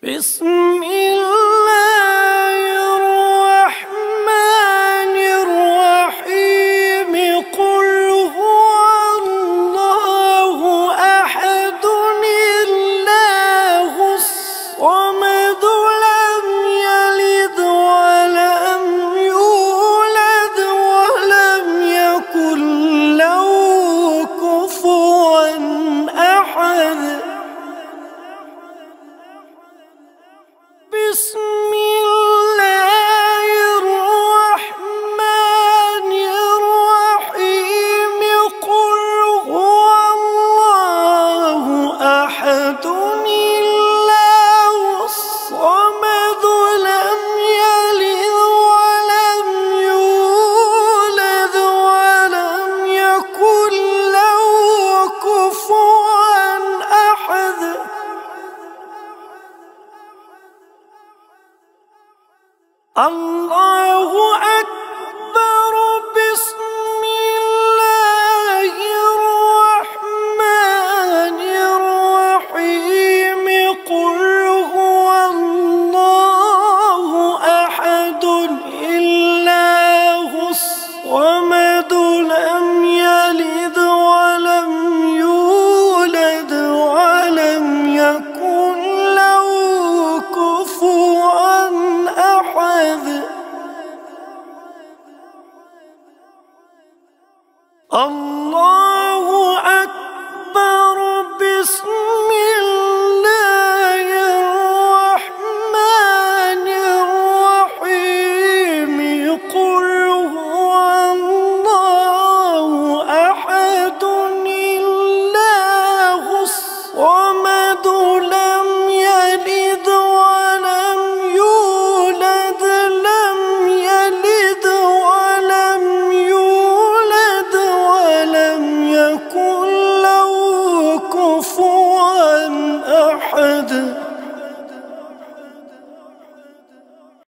بسم الله الرحمن الرحيم. قل هو الله أحد الله الصمد لم يلد ولم يولد ولم يكن له كفوا أحد. بسم الله الرحمن الرحيم. قل هو الله أحد الله الصمد لم يلد ولم يولد ولم يكن له كفوا أحد. الله